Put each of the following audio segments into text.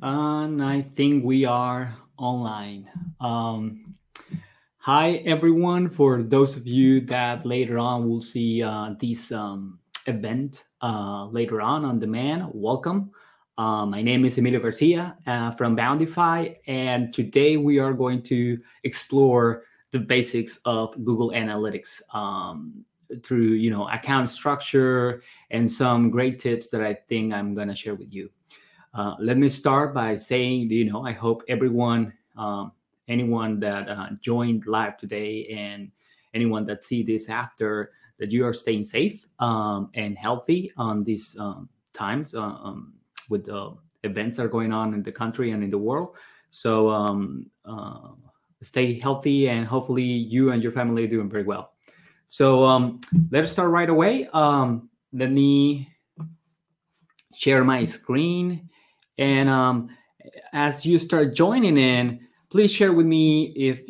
And I think we are online. Hi, everyone. For those of you that later on will see this event later on demand, welcome. My name is Emilio Garcia from Boundify, and today we are going to explore the basics of Google Analytics through, account structure and some great tips that I think I'm going to share with you. Let me start by saying, I hope everyone, anyone that joined live today and anyone that see this after, that you are staying safe and healthy on these times with the events that are going on in the country and in the world. So stay healthy, and hopefully you and your family are doing very well. So let's start right away. Let me share my screen. And as you start joining in, please share with me if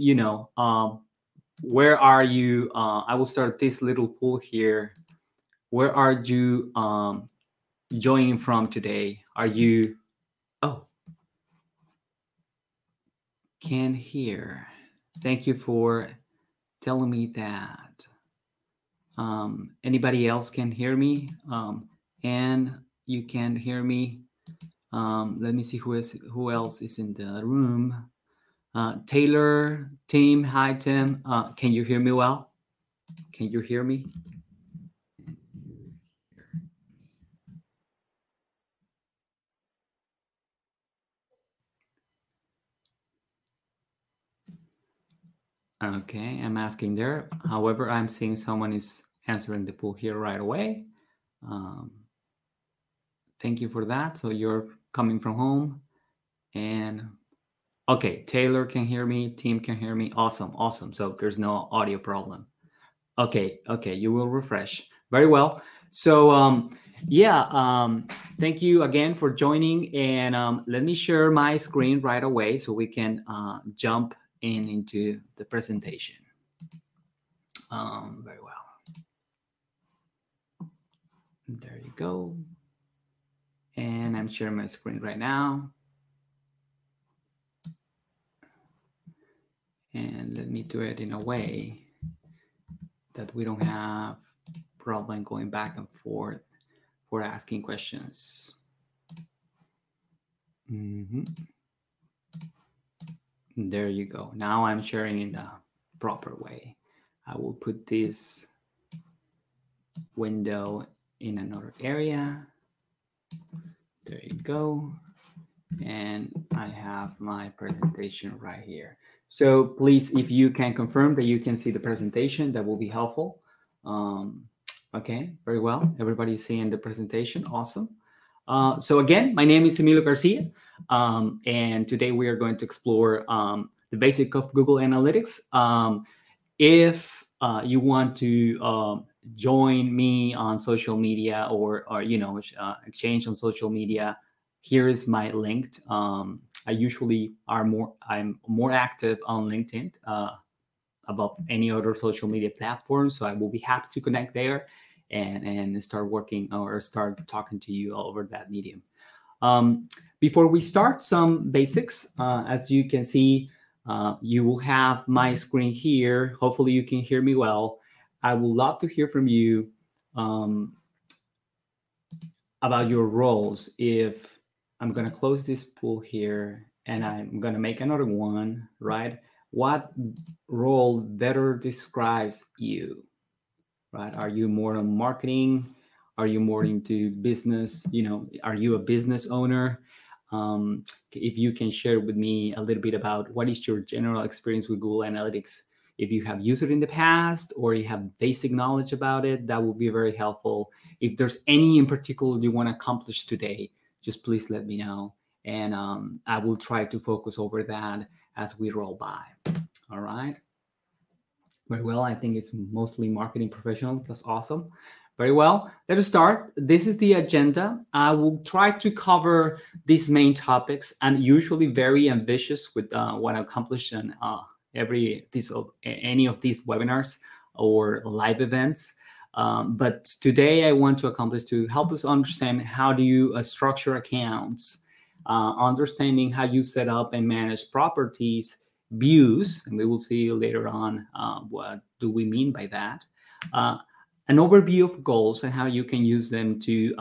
where are you? I will start this little poll here. Where are you joining from today? Are you? Oh, can hear. Thank you for telling me that. Anybody else can hear me? And you can hear me. Let me see who else is in the room. Taylor, Tim, hi Tim. Can you hear me well? Can you hear me? Okay, I'm asking there. However, I'm seeing someone is answering the poll here right away. Thank you for that. So you're coming from home, and okay, Taylor can hear me, Tim can hear me. Awesome. So there's no audio problem. Okay, you will refresh. Very well. So thank you again for joining, and let me share my screen right away so we can jump into the presentation. Very well. There you go. And I'm sharing my screen right now. And let me do it in a way that we don't have problem going back and forth for asking questions. There you go. Now I'm sharing in the proper way. I will put this window in another area. There you go. And I have my presentation right here. So please, if you can confirm that you can see the presentation, that will be helpful. Okay, very well. Everybody's seeing the presentation. Awesome. So again, my name is Emilio Garcia, and today we are going to explore the basic of Google Analytics. If you want to join me on social media or exchange on social media, here is my link. I'm more active on LinkedIn above any other social media platform, so I will be happy to connect there and start working or start talking to you all over that medium. Before we start, some basics. As you can see, you will have my screen here. Hopefully you can hear me well. I would love to hear from you about your roles. If I'm going to close this pool here and I'm going to make another one, right? What role better describes you, right? Are you more on marketing? Are you more into business? Are you a business owner? If you can share with me a little bit about what is your general experience with Google Analytics, if you have used it in the past or you have basic knowledge about it, that would be very helpful. If there's any in particular you want to accomplish today, just please let me know. And I will try to focus over that as we roll by. All right. Very well. I think it's mostly marketing professionals. That's awesome. Very well. Let us start. This is the agenda. I will try to cover these main topics. I'm usually very ambitious with what I accomplish in any of these webinars or live events. But today I want to accomplish to help us understand how do you structure accounts, understanding how you set up and manage properties, views, and we will see later on what do we mean by that. An overview of goals and how you can use them to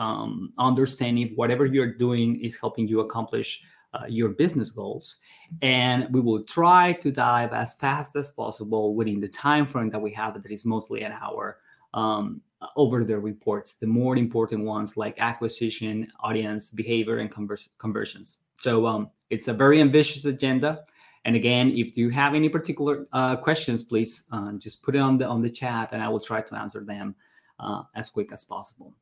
understand if whatever you're doing is helping you accomplish your business goals. And we will try to dive as fast as possible within the time frame that we have, that is mostly an hour, over the reports, the more important ones like acquisition, audience, behavior, and conversions. So it's a very ambitious agenda. And again, if you have any particular questions, please just put it on the chat, and I will try to answer them as quick as possible.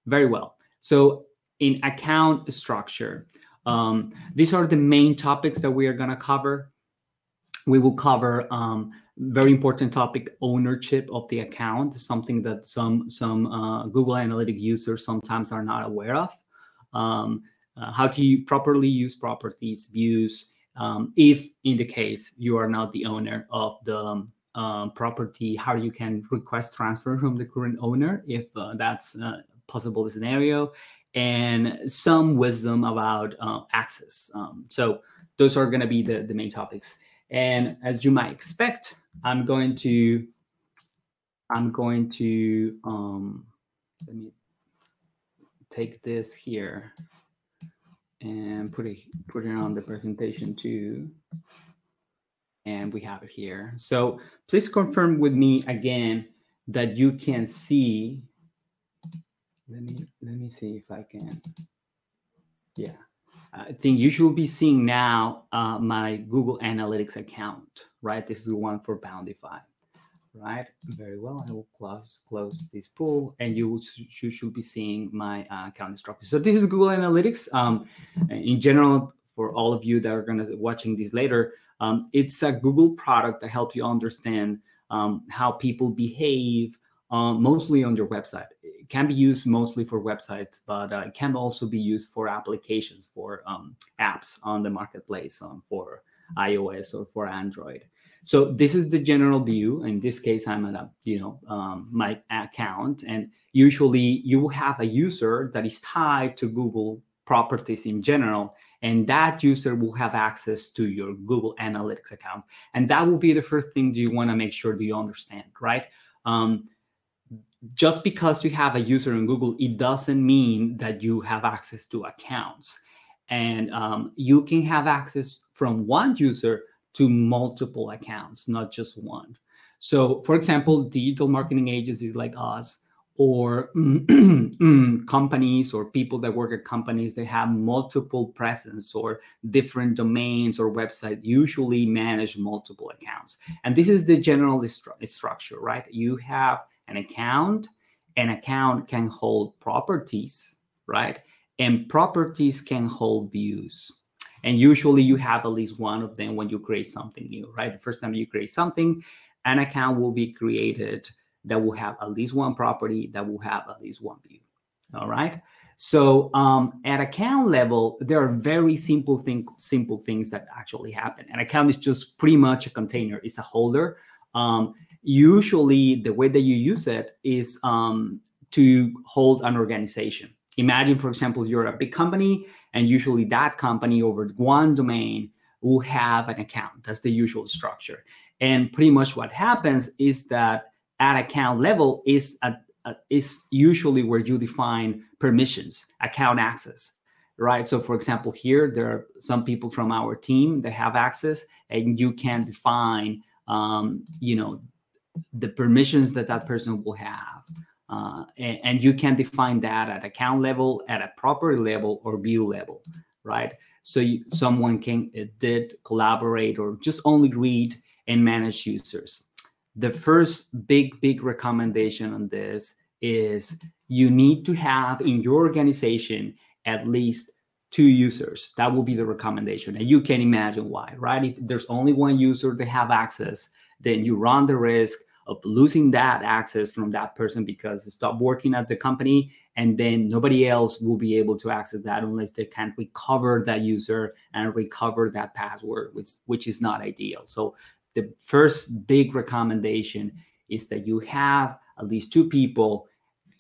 Very well. So in account structure, these are the main topics that we are going to cover. We will cover very important topic, ownership of the account, something that some Google Analytics users sometimes are not aware of. How to properly use properties, views, if in the case you are not the owner of the property, how you can request transfer from the current owner if that's a possible scenario, and some wisdom about access. So those are going to be the main topics. And as you might expect, I'm going to let me take this here and put it on the presentation too. And we have it here. So please confirm with me again that you can see. Let me see if I can. Yeah. I think you should be seeing now my Google Analytics account, right? This is the one for Boundify, right? Very well. I will close this pool, and you should be seeing my account structure. So this is Google Analytics. In general, for all of you that are going to watching this later, it's a Google product that helps you understand how people behave, mostly on your website. It can be used mostly for websites, but it can also be used for applications, for apps on the marketplace, for iOS or for Android. So this is the general view. In this case, I'm at my account, and usually you will have a user that is tied to Google properties in general, and that user will have access to your Google Analytics account. And that will be the first thing that you want to make sure that you understand, right? Just because you have a user in Google, it doesn't mean that you have access to accounts. And you can have access from one user to multiple accounts, not just one. So for example, digital marketing agencies like us, or companies or people that work at companies, they have multiple presence or different domains or websites, usually manage multiple accounts. And this is the general structure, right? You have an account can hold properties, right? And properties can hold views. And usually you have at least one of them when you create something new, right? The first time you create something, an account will be created that will have at least one property, that will have at least one view. All right. So at account level, there are very simple things that actually happen. An account is just pretty much a container. It's a holder. Usually the way that you use it is to hold an organization. Imagine, for example, you're a big company, and usually that company over one domain will have an account. That's the usual structure. And pretty much what happens is that at account level is usually where you define permissions, account access, right? So for example, here, there are some people from our team that have access, and you can define, the permissions that person will have. And you can define that at account level, at a property level, or view level, right? So someone can edit, collaborate, or just only read and manage users. The first big recommendation on this is you need to have in your organization at least 2 users. That will be the recommendation. And you can imagine why, right? If there's only one user to have access, then you run the risk of losing that access from that person because they stop working at the company, and then nobody else will be able to access that unless they can recover that user and recover that password, which is not ideal. So the first big recommendation is that you have at least 2 people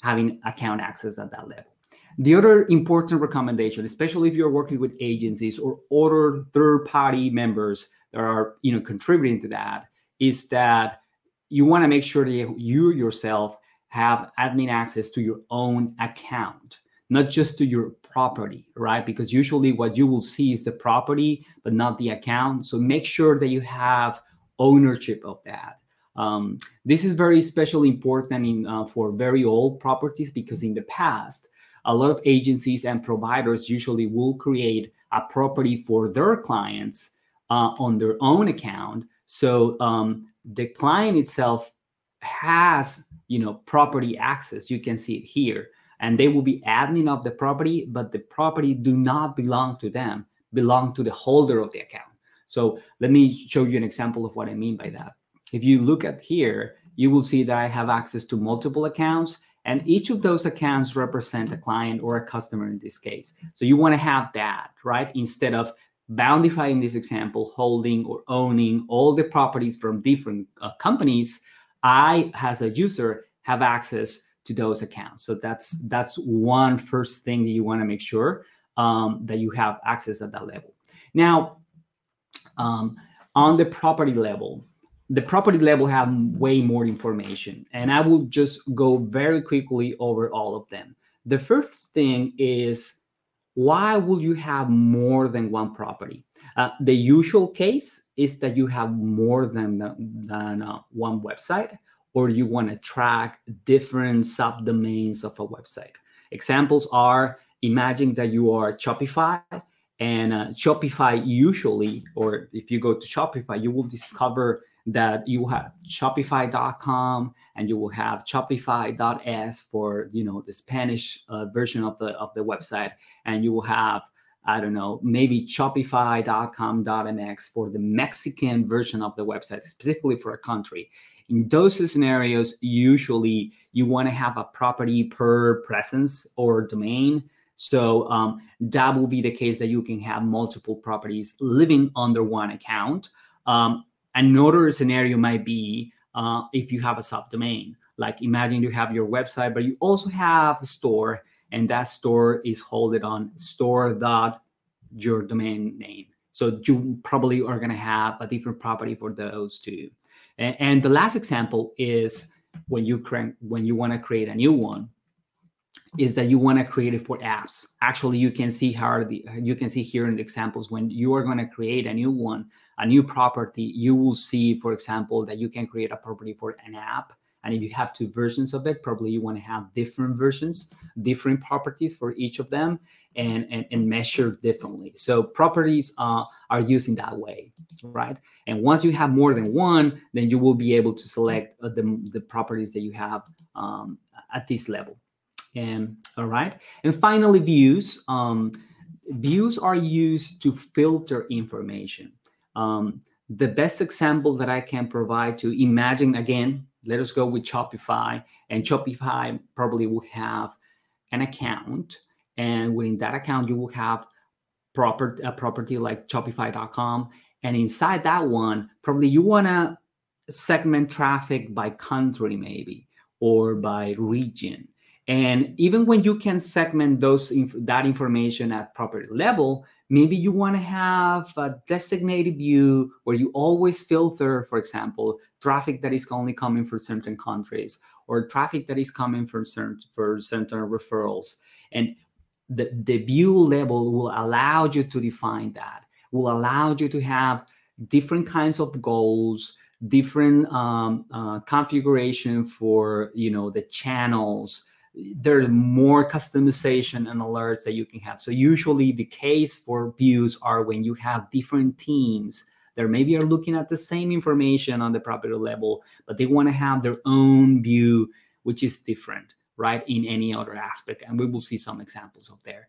having account access at that level. The other important recommendation, especially if you're working with agencies or other third-party members that are contributing to that, is that you want to make sure that you yourself have admin access to your own account, not just to your property, right? Because usually what you will see is the property, but not the account. So make sure that you have ownership of that. This is very especially important for very old properties, because in the past, a lot of agencies and providers usually will create a property for their clients on their own account. So the client itself has, property access. You can see it here, and they will be admin of the property, but the property do not belong to them, belong to the holder of the account. So let me show you an example of what I mean by that. If you look at here, you will see that I have access to multiple accounts, and each of those accounts represent a client or a customer in this case. So you want to have that, right? Instead of Boundify in this example, holding or owning all the properties from different companies, I, as a user, have access to those accounts. So that's one first thing that you want to make sure that you have access at that level. Now, on the property level have way more information, and I will just go very quickly over all of them. The first thing is, why will you have more than one property? The usual case is that you have more than one website, or you want to track different subdomains of a website. Examples are, imagine that you are Shopify, and Shopify usually, or if you go to Shopify, you will discover that you have Shopify.com, and you will have Shopify.s for the Spanish version of the website, and you will have, I don't know, maybe Shopify.com.mx for the Mexican version of the website, specifically for a country. In those scenarios, usually you want to have a property per presence or domain. So that will be the case, that you can have multiple properties living under one account. Another scenario might be if you have a subdomain. Like, imagine you have your website, but you also have a store, and that store is hosted on store.your domain name. So you probably are going to have a different property for those two. And the last example is when you want to create a new one, is that you want to create it for apps. Actually, you can see here in the examples, when you are going to create a new one, a new property, you will see, for example, that you can create a property for an app. And if you have two versions of it, probably you want to have different versions, different properties for each of them, and measure differently. So properties are used in that way, right? And once you have more than one, then you will be able to select the properties that you have at this level. And all right. And finally, views. Views are used to filter information. The best example that I can provide to imagine, again, let us go with Shopify, and Shopify probably will have an account, and within that account, you will have a property like Shopify.com. And inside that one, probably you want to segment traffic by country, maybe, or by region. And even when you can segment that information at property level, maybe you want to have a designated view where you always filter, for example, traffic that is only coming from certain countries, or traffic that is coming for certain referrals. And the view level will allow you to define that, will allow you to have different kinds of goals, different configuration for the channels. There's more customization and alerts that you can have. So usually the case for views are when you have different teams that maybe are looking at the same information on the property level, but they want to have their own view, which is different, right, in any other aspect. And we will see some examples of there.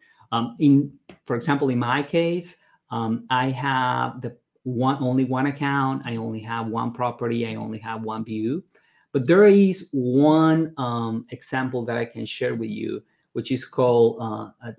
For example, in my case, I have only one account. I only have one property. I only have one view. But there is one example that I can share with you, which is called,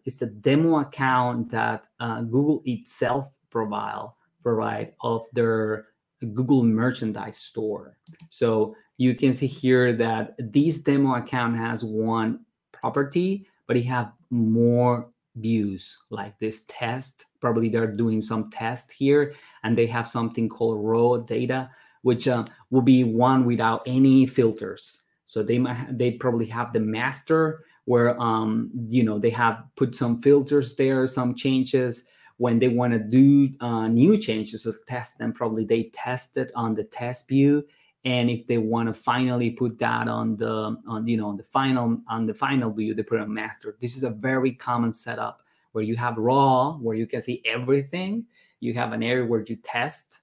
it's the demo account that Google itself provide of their Google merchandise store. So you can see here that this demo account has one property, but it have more views like this test. Probably they're doing some test here, and they have something called raw data, which will be one without any filters. So they probably have the master where they have put some filters there, some changes. When they want to do new changes or test them, probably they test it on the test view. And if they want to finally put that on the final view, they put on master. This is a very common setup where you have raw, where you can see everything. You have an area where you test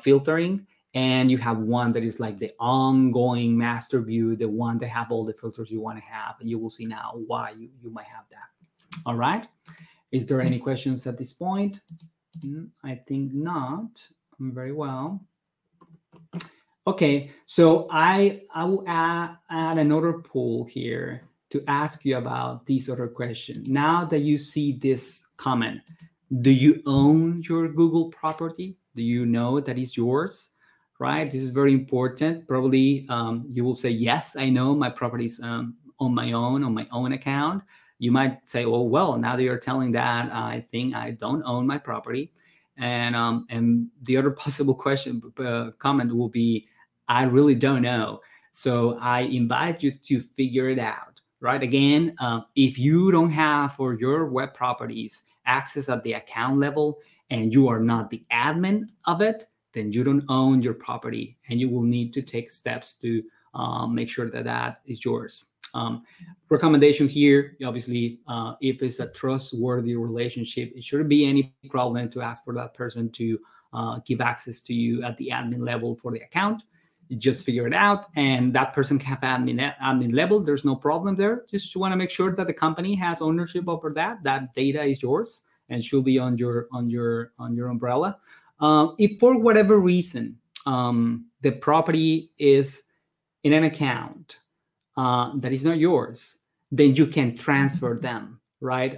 filtering, and you have one that is like the ongoing master view, the one that have all the filters you want to have. And you will see now why you might have that. All right. Is there any questions at this point? I think not. Very well. Okay, so I will add another poll here to ask you about this other question. Now that you see this comment, do you own your Google property? Do you know that is yours? Right, this is very important. Probably you will say, yes, I know my property is on my own account. You might say, oh, well, now that you're telling that, I think I don't own my property. And the other possible comment will be, I really don't know. So I invite you to figure it out, right? Again, if you don't have for your web properties access at the account level and you are not the admin of it, then you don't own your property, and you will need to take steps to make sure that that is yours. Recommendation here, obviously, if it's a trustworthy relationship, it shouldn't be any problem to ask for that person to give access to you at the admin level for the account. You just figure it out, and that person can have admin level. There's no problem there. Just want to make sure that the company has ownership over that. That data is yours and should be on your umbrella. If for whatever reason the property is in an account that is not yours, then you can transfer them, right?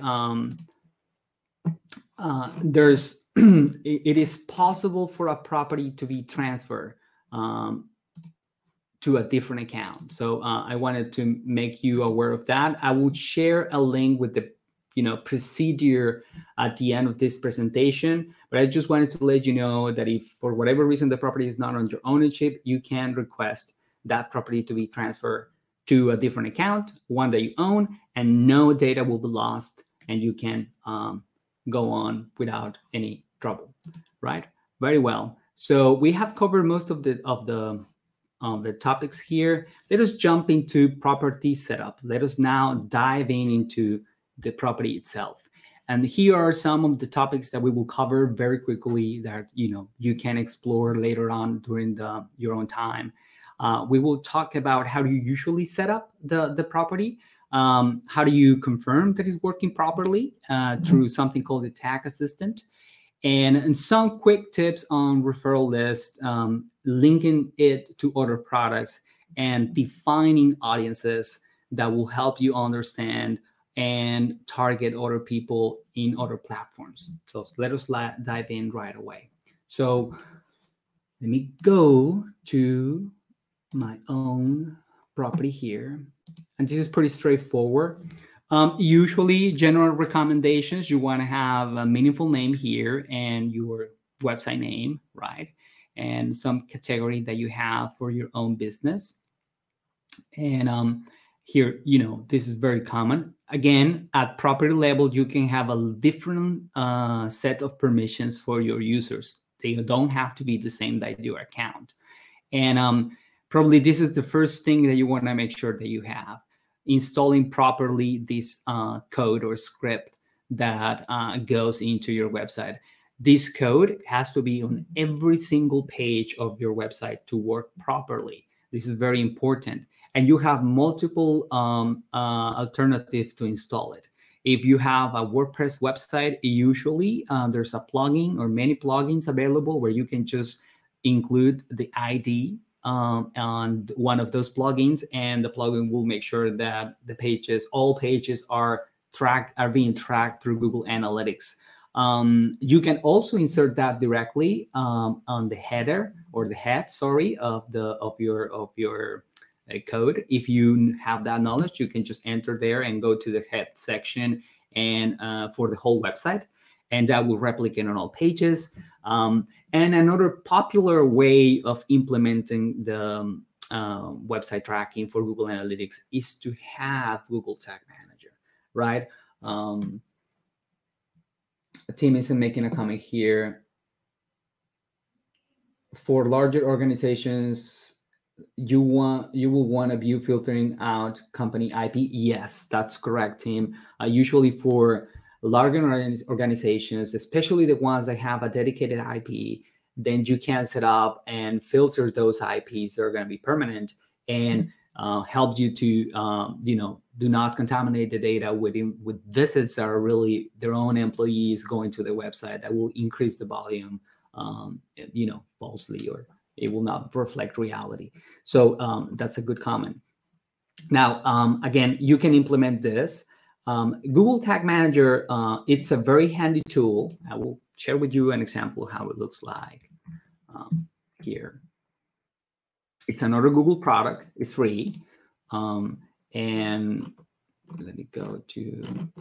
There's it is possible for a property to be transferred to a different account. So I wanted to make you aware of that. I will share a link with the procedure at the end of this presentation, but I just wanted to let you know that if for whatever reason the property is not on your ownership, you can request that property to be transferred to a different account, one that you own, and no data will be lost, and you can go on without any trouble, right? Very well. So we have covered most of the topics here. Let us jump into property setup. Let us now dive into the property itself. And here are some of the topics that we will cover very quickly that you can explore later on during your own time. We will talk about how do you usually set up the property. How do you confirm that it's working properly through something called the tag assistant, and some quick tips on referral list, linking it to other products, and defining audiences that will help you understand and target other people in other platforms. So let us dive in right away. So let me go to my own property here. And this is pretty straightforward. Usually general recommendations, you want to have a meaningful name here and your website name, right? And some category that you have for your own business. And here, this is very common. Again, at property level, you can have a different set of permissions for your users. They don't have to be the same that your account. And probably this is the first thing that you want to make sure that you have. Installing properly this code or script that goes into your website. This code has to be on every single page of your website to work properly. This is very important. And you have multiple alternatives to install it. If you have a WordPress website, usually there's a plugin or many plugins available where you can just include the ID on one of those plugins, and the plugin will make sure that all pages are being tracked through Google Analytics. You can also insert that directly on the header or the head, of your code. If you have that knowledge, you can just enter there and go to the head section and for the whole website, and that will replicate on all pages. And another popular way of implementing the website tracking for Google Analytics is to have Google Tag Manager, right? Tim is making a comment here. For larger organizations, you will want to view filtering out company IP. Yes, that's correct, Tim. Usually for larger organizations, especially the ones that have a dedicated IP, then you can set up and filter those IPs that are going to be permanent and help you to, do not contaminate the data with visits that are really their own employees going to the website. That will increase the volume, falsely, or it will not reflect reality. So that's a good comment. Now, again, you can implement this. Google Tag Manager, it's a very handy tool. I will share with you an example of how it looks like here. It's another Google product. It's free. And let me go to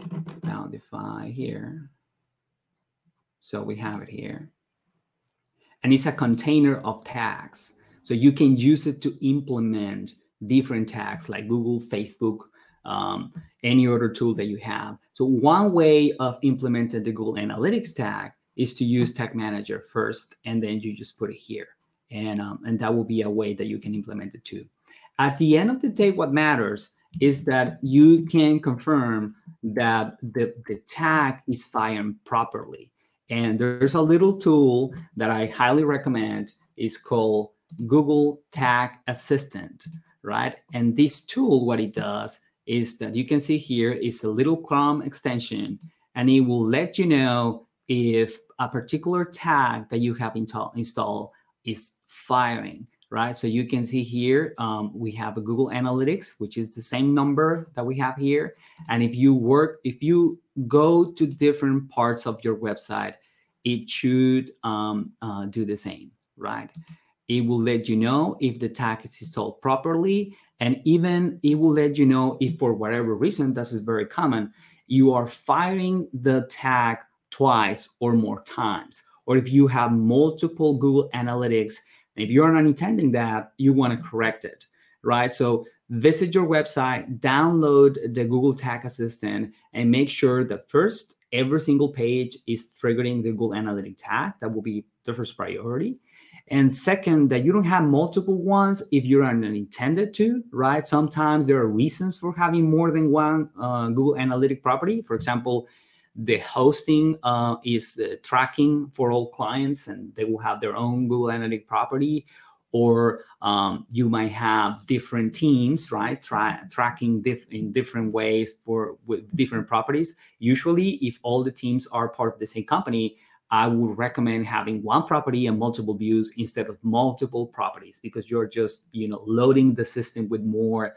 Boundify here. So we have it here. And it's a container of tags. So you can use it to implement different tags like Google, Facebook, any other tool that you have. So one way of implementing the Google Analytics tag is to use Tag Manager first, and then you just put it here. And that will be a way that you can implement it too. At the end of the day, what matters is that you can confirm that the tag is fired properly. And there's a little tool that I highly recommend. It's called Google Tag Assistant, right? And this tool, what it does is that you can see here is a little Chrome extension, and it will let you know if a particular tag that you have installed is firing, right? So you can see here, we have a Google Analytics, which is the same number that we have here. And if you go to different parts of your website, it should do the same, right? It will let you know if the tag is installed properly, and even it will let you know if for whatever reason, this is very common, you are firing the tag twice or more times, or if you have multiple Google Analytics, and if you're not intending that, you want to correct it, right? So visit your website, download the Google Tag Assistant, and make sure that first, every single page is triggering the Google Analytics tag. That will be the first priority. And second, that you don't have multiple ones if you're not intended to, right? Sometimes there are reasons for having more than one Google Analytics property. For example, the hosting is tracking for all clients, and they will have their own Google Analytics property. Or you might have different teams, right? Tracking in different ways with different properties. Usually, if all the teams are part of the same company, I would recommend having one property and multiple views instead of multiple properties, because you're just loading the system with more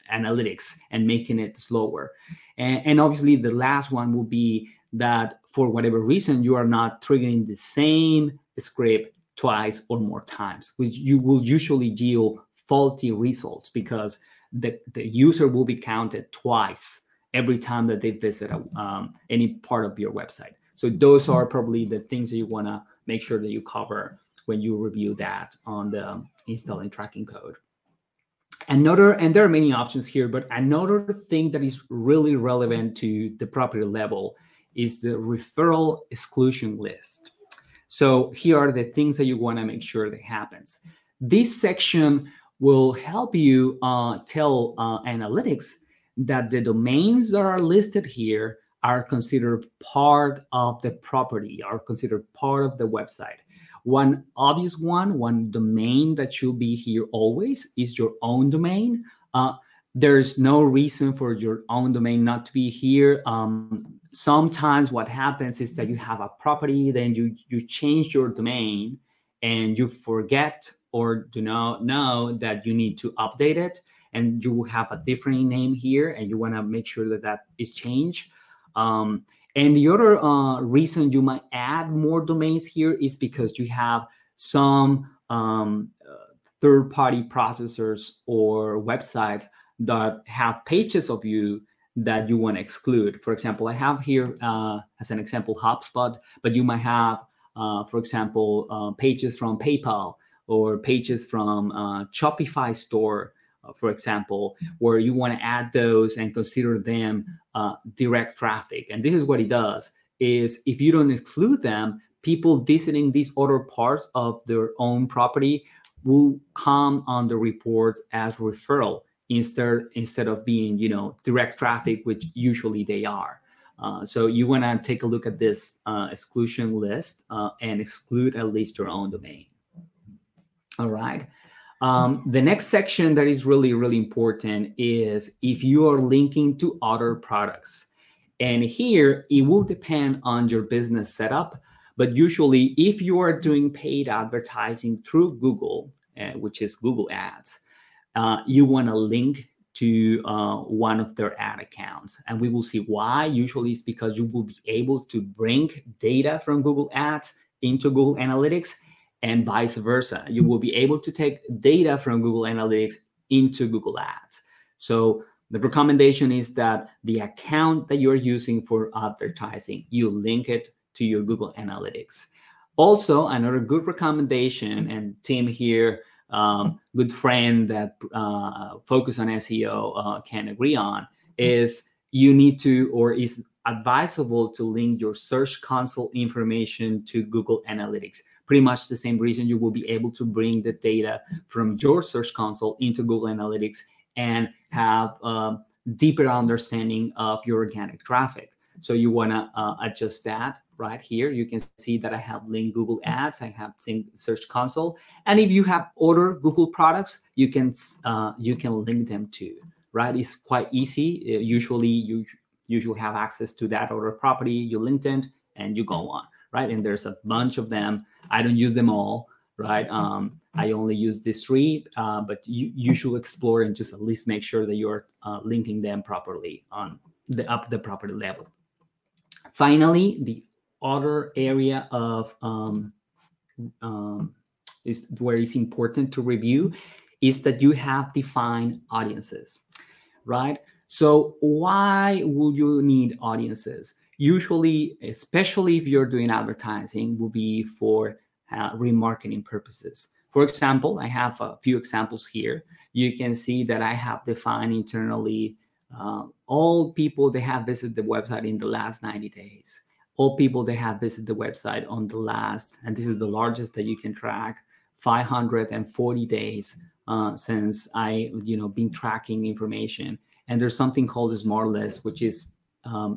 analytics and making it slower. And obviously, the last one will be that for whatever reason you are not triggering the same script twice or more times, which you will usually yield faulty results because the user will be counted twice every time that they visit any part of your website. So those are probably the things that you want to make sure that you cover when you review that on the install and tracking code. And there are many options here, but another thing that is really relevant to the property level is the referral exclusion list. So here are the things that you want to make sure that happens. This section will help you tell analytics that the domains that are listed here are considered part of the property, are considered part of the website. One obvious one domain that should be here always is your own domain. There's no reason for your own domain not to be here. Sometimes what happens is that you have a property, then you change your domain and you forget or do not know that you need to update it, and you will have a different name here, and you want to make sure that that is changed. And the other reason you might add more domains here is because you have some third-party processors or websites that have pages of you that you want to exclude. For example, I have here as an example HubSpot, but you might have, for example, pages from PayPal or pages from Shopify store, for example, where you want to add those and consider them direct traffic. And this is what it does, is if you don't exclude them, people visiting these other parts of their own property will come on the report as referral instead of being, direct traffic, which usually they are. So you want to take a look at this exclusion list and exclude at least your own domain. All right. The next section that is really, really important is if you are linking to other products. And here it will depend on your business setup. But usually if you are doing paid advertising through Google, which is Google Ads, you want to link to one of their ad accounts. And we will see why. Usually it's because you will be able to bring data from Google Ads into Google Analytics, and vice versa. You will be able to take data from Google Analytics into Google Ads. So the recommendation is that the account that you're using for advertising, you link it to your Google Analytics. Also, another good recommendation, and Tim here, good friend that focus on SEO can agree on, is you need to, or is advisable to link your Search Console information to Google Analytics. Pretty much the same reason you will be able to bring the data from your Search Console into Google Analytics and have a deeper understanding of your organic traffic. So you want to adjust that right here. You can see that I have linked Google Ads, I have linked Search Console, and if you have other Google products, you can link them too. Right? It's quite easy. Usually you have access to that other property. You linked it, and you go on. Right? And there's a bunch of them. I don't use them all. Right? I only use these 3, but you should explore and just at least make sure that you're linking them properly on the proper level. Finally, the other area of is where it's important to review is that you have defined audiences, right? So why would you need audiences? Usually, especially if you're doing advertising, will be for remarketing purposes. For example, I have a few examples here. You can see that I have defined internally all people that have visited the website in the last 90 days. All people that have visited the website on the last, and this is the largest that you can track, 540 days since I, been tracking information. And there's something called the Smart List, which is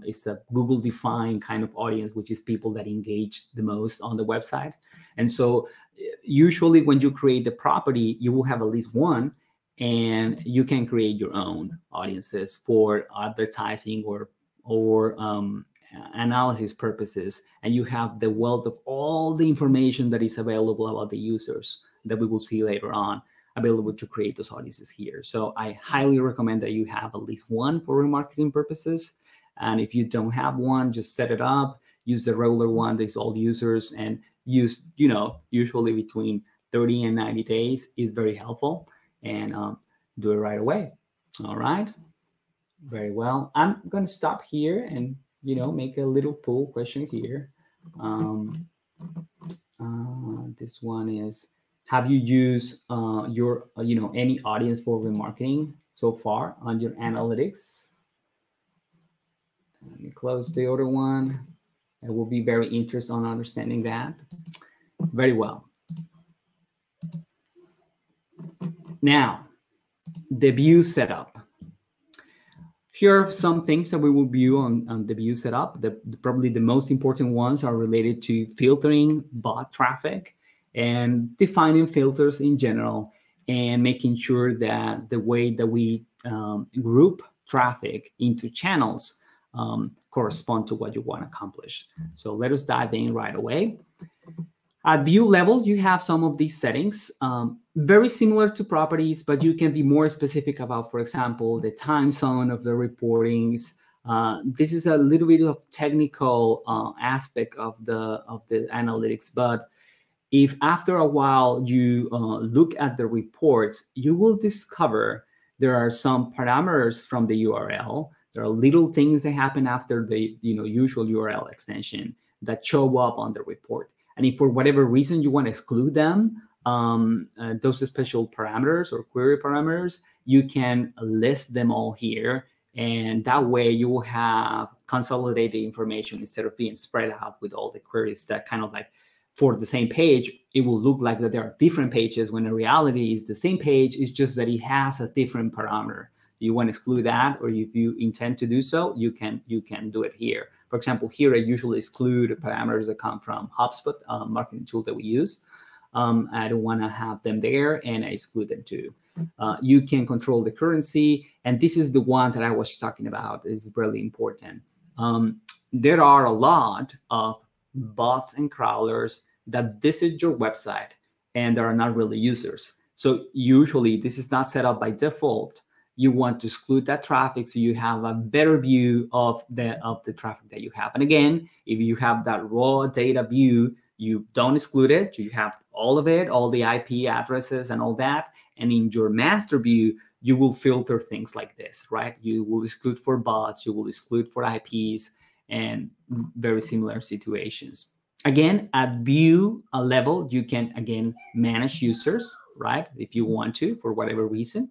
it's a Google defined kind of audience, which is people that engage the most on the website. And so usually when you create the property, you will have at least one, and you can create your own audiences for advertising or analysis purposes. And you have the wealth of all the information that is available about the users that we will see later on available to create those audiences here. So I highly recommend that you have at least one for remarketing purposes. And if you don't have one, just set it up, use the regular one that's all users, and use, usually between 30 and 90 days is very helpful, and do it right away. All right. Very well. I'm going to stop here and, make a little poll question here. This one is, have you used your, any audience for remarketing so far on your analytics? Let me close the other one. I will be very interested on understanding that. Very well. Now, the view setup. Here are some things that we will view on the view setup. Probably the most important ones are related to filtering bot traffic and defining filters in general, and making sure that the way that we group traffic into channels correspond to what you want to accomplish. So let us dive in right away. At view level, you have some of these settings, very similar to properties, but you can be more specific about, for example, the time zone of the reportings. This is a little bit of technical aspect of the analytics, but if after a while you look at the reports, you will discover there are some parameters from the URL. There are little things that happen after the usual URL extension that show up on the report. And if for whatever reason you want to exclude them, those special parameters or query parameters, you can list them all here. And that way you will have consolidated information instead of being spread out with all the queries that kind of like for the same page, it will look like that there are different pages when in reality is the same page. It's just that it has a different parameter. You want to exclude that, or if you intend to do so, you can do it here. For example, here I usually exclude parameters that come from HubSpot, marketing tool that we use. I don't want to have them there, and I exclude them too. You can control the currency, and this is the one that I was talking about. Is really important. There are a lot of bots and crawlers that visit your website, and they are not really users. So usually this is not set up by default. You want to exclude that traffic so you have a better view of the traffic that you have. And again, if you have that raw data view, you don't exclude it. You have all of it, all the IP addresses and all that. And in your master view, you will filter things like this, right? You will exclude for bots, you will exclude for IPs, and very similar situations. Again, at view level, you can, again, manage users, right? If you want to, for whatever reason,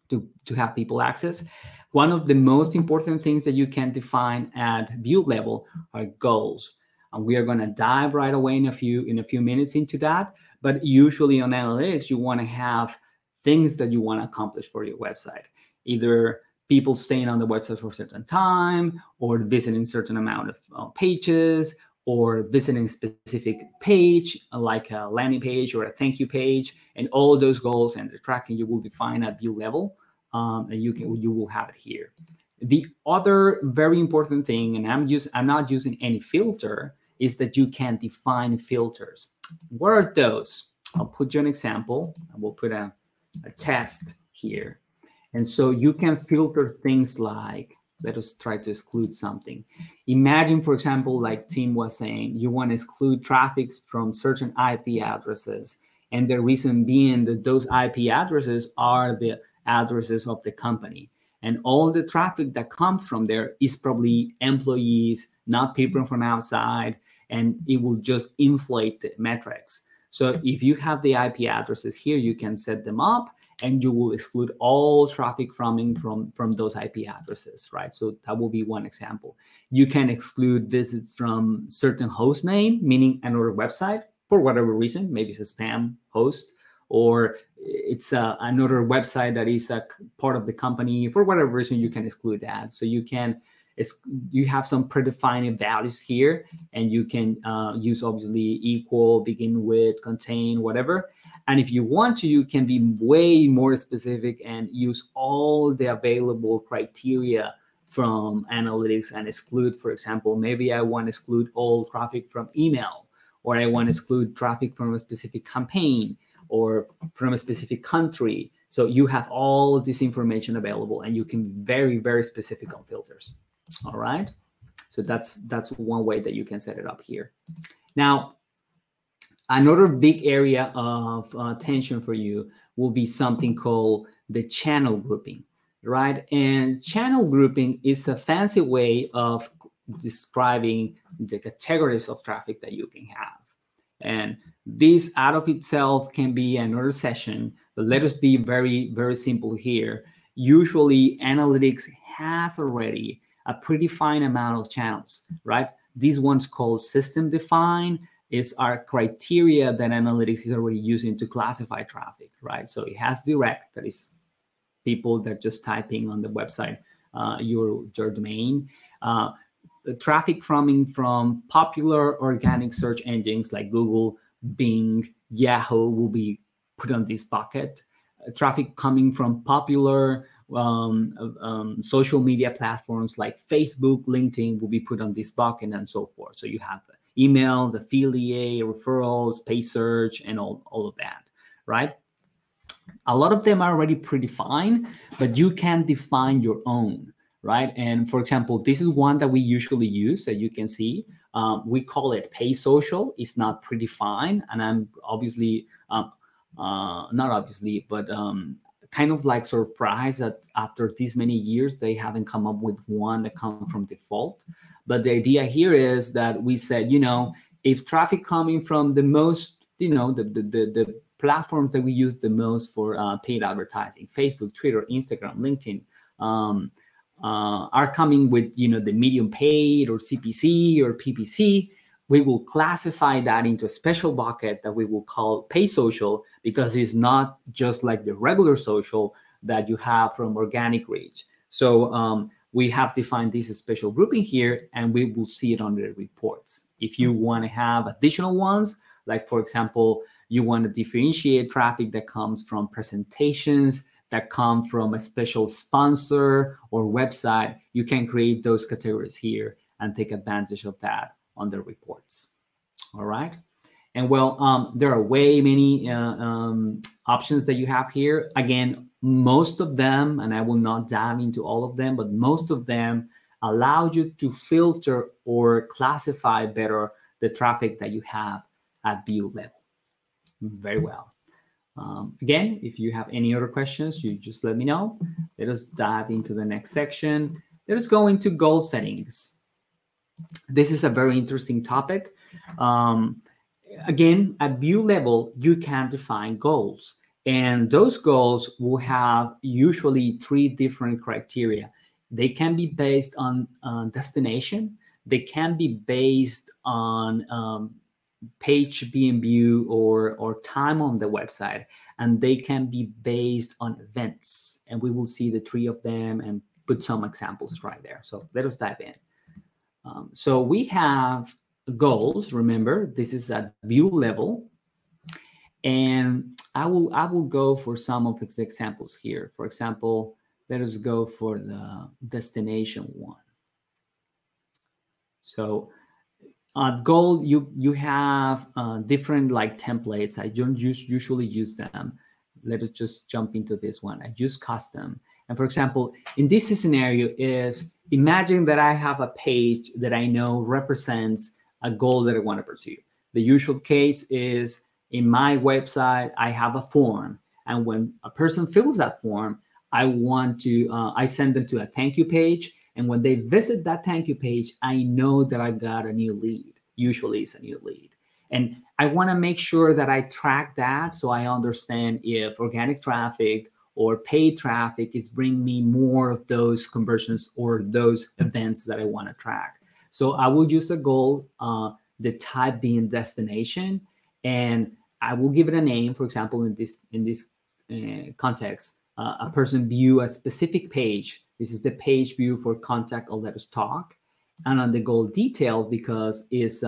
to have people access. One of the most important things that you can define at view level are goals. And we are going to dive right away in a few minutes into that. But usually on analytics, you want to have things that you want to accomplish for your website. Either people staying on the website for a certain time, or visiting a certain amount of pages, or visiting a specific page, like a landing page or a thank you page, and all those goals and the tracking you will define at view level, and you will have it here. The other very important thing, and I'm not using any filter, is that you can define filters. What are those? I'll put you an example, and we'll put a test here. And so you can filter things like, let us try to exclude something. Imagine, for example, like Tim was saying, you want to exclude traffic from certain IP addresses. And the reason being that those IP addresses are the addresses of the company. And all the traffic that comes from there is probably employees, not people from outside, and it will just inflate the metrics. So if you have the IP addresses here, you can set them up, and you will exclude all traffic from those IP addresses, right? So that will be one example. You can exclude visits from certain host name, meaning another website, for whatever reason. Maybe it's a spam host, or it's another website that is a part of the company. For whatever reason, you can exclude that. So you have some predefined values here, and you can use obviously equal, begin with, contain, whatever. And if you want to, you can be way more specific and use all the available criteria from analytics and exclude, for example, maybe I want to exclude all traffic from email, or I want to exclude traffic from a specific campaign or from a specific country. So you have all this information available, and you can be very, very specific on filters. All right. So that's one way that you can set it up here. Now, another big area of attention for you will be something called the channel grouping, right? And channel grouping is a fancy way of describing the categories of traffic that you can have. And this out of itself can be another session, but let us be very, very simple here. Usually analytics has already a predefined amount of channels, right? These ones called system defined is our criteria that analytics is already using to classify traffic, right? So it has direct, that is people that just typing on the website, your domain. The traffic coming from popular organic search engines like Google, Bing, Yahoo will be put on this bucket. Traffic coming from popular social media platforms like Facebook, LinkedIn will be put on this bucket, and so forth. So you have emails, affiliate, referrals, pay search, and all of that, right? A lot of them are already predefined, but you can define your own, right? And for example, this is one that we usually use, that you can see. We call it pay social. It's not predefined, and I'm obviously not obviously, but kind of like surprised that after these many years they haven't come up with one that comes from default. But the idea here is that we said, if traffic coming from the most, the platforms that we use the most for paid advertising, Facebook, Twitter, Instagram, LinkedIn, are coming with, the medium paid or CPC or PPC, we will classify that into a special bucket that we will call pay social, because it's not just like the regular social that you have from organic reach. So we have defined this special grouping here, and we will see it under the reports. If you want to have additional ones, like for example, you want to differentiate traffic that comes from presentations, that come from a special sponsor or website, you can create those categories here and take advantage of that on the reports. All right. And well, there are way many options that you have here. Again, most of them, and I will not dive into all of them, but most of them allow you to filter or classify better the traffic that you have at view level. Very well. Again, if you have any other questions, you just let me know. Let us dive into the next section. Let us go into goal settings. This is a very interesting topic. Again, at view level, you can define goals. And those goals will have usually 3 different criteria. They can be based on destination. They can be based on page being viewed or time on the website, and they can be based on events. And we will see the 3 of them and put some examples right there. So let us dive in. So we have goals. Remember, this is at view level, and I will go for some of its examples here. For example, let us go for the destination one. So at goal, you have different like templates. I don't usually use them. Let us just jump into this one. I use custom. And for example, in this scenario is, imagine that I have a page that I know represents a goal that I want to pursue. The usual case is, in my website, I have a form. And when a person fills that form, I send them to a thank you page. And when they visit that thank you page, I know that I got a new lead. Usually it's a new lead. And I want to make sure that I track that, so I understand if organic traffic or paid traffic is bringing me more of those conversions or those events that I want to track. So I will use a goal, the type being destination, and I will give it a name. For example, in this context, a person view a specific page. This is the page view for contact or let us talk. And on the goal details, because it's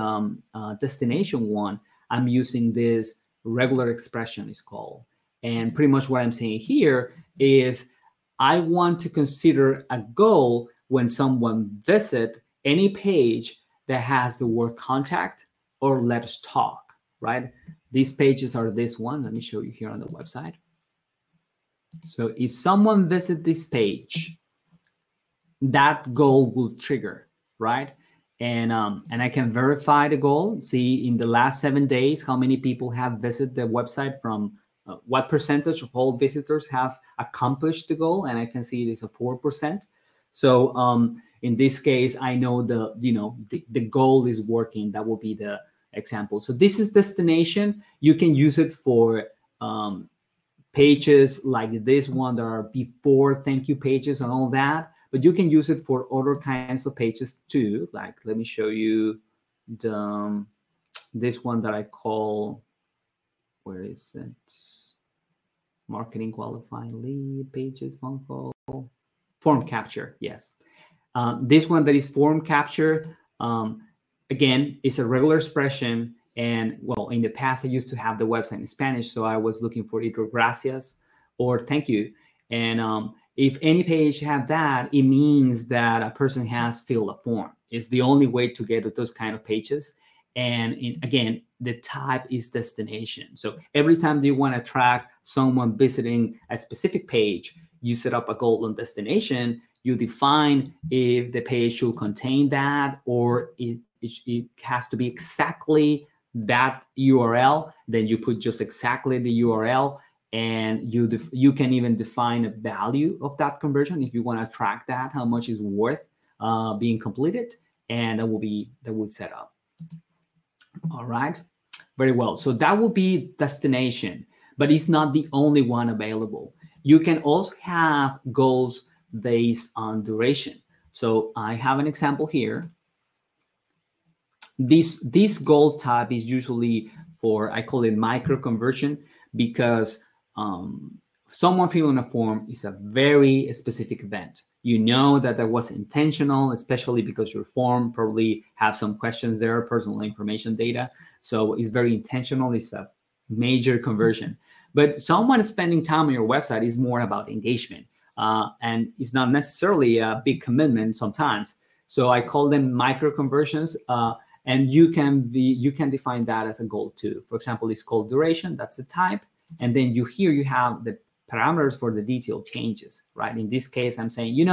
destination one, I'm using this regular expression is called. And pretty much what I'm saying here is, I want to consider a goal when someone visits any page that has the word contact or let us talk, right? These pages are this one. Let me show you here on the website. So if someone visits this page, that goal will trigger, right? And I can verify the goal, see in the last 7 days how many people have visited the website, from what percentage of all visitors have accomplished the goal, and I can see it is a 4%. So in this case, I know the goal is working. That will be the example. So this is destination. You can use it for pages like this one that are before thank you pages and all that, but you can use it for other kinds of pages too. Like, let me show you this one that I call, where is it? Marketing qualifying lead pages, phone call, form capture. Yes. This one that is form capture, again, is a regular expression. And well, in the past, I used to have the website in Spanish, so I was looking for either gracias or thank you. And if any page have that, it means that a person has filled a form. It's the only way to get to those kind of pages. And again, the type is destination. So every time you want to track someone visiting a specific page, you set up a goal on destination, You define if the page should contain that, or it has to be exactly that URL. Then you put just exactly the URL, and you can even define a value of that conversion if you want to track that, how much is worth being completed, and that will set up. All right, very well. So that will be destination, but it's not the only one available. You can also have goals based on duration. So I have an example here. This goal type is usually for, I call it micro conversion, because someone filling a form is a very specific event. You know that was intentional, especially because your form probably have some questions there, personal information data. So it's very intentional. It's a major conversion. But someone spending time on your website is more about engagement. And it's not necessarily a big commitment sometimes. So I call them micro conversions. And you can define that as a goal too. For example, it's called duration. That's the type. And then you have the parameters for the detailed changes, right? In this case, I'm saying,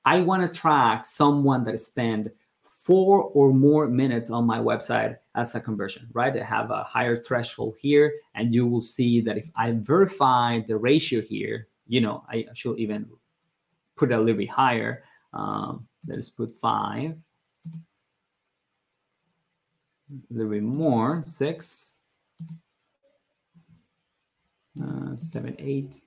I want to track someone that spent 4 or more minutes on my website as a conversion, right? I have a higher threshold here, and you will see that if I verify the ratio here, I should even put a little bit higher. Let's put 5. A little bit more, 6, 7, 8.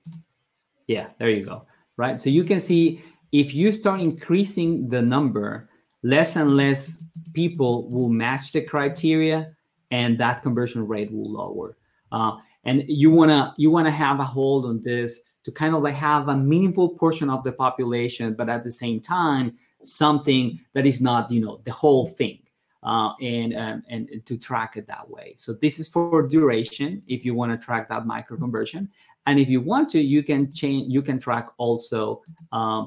Yeah, there you go, right? So you can see if you start increasing the number, less and less people will match the criteria, and that conversion rate will lower. And you wanna have a hold on this to kind of like have a meaningful portion of the population, but at the same time, something that is not the whole thing. And to track it that way. So this is for duration if you want to track that micro conversion. And if you want to, you can track also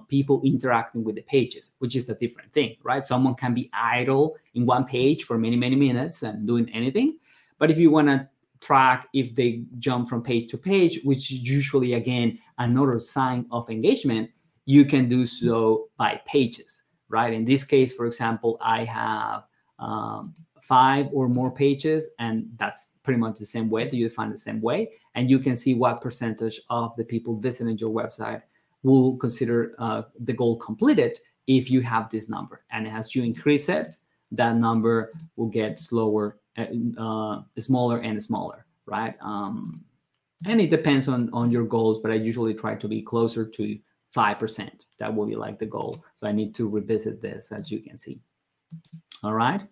people interacting with the pages, which is a different thing, right? Someone can be idle in one page for many, many minutes and doing anything. But if you want to track if they jump from page to page, which is usually, again, another sign of engagement, you can do so by pages, right? In this case, for example, I have 5 or more pages, and that's pretty much the same way that you define the same way. And you can see what percentage of the people visiting your website will consider the goal completed if you have this number. And as you increase it, that number will get smaller and smaller, right? And it depends on your goals, but I usually try to be closer to 5%. That will be like the goal. So I need to revisit this, as you can see. All right.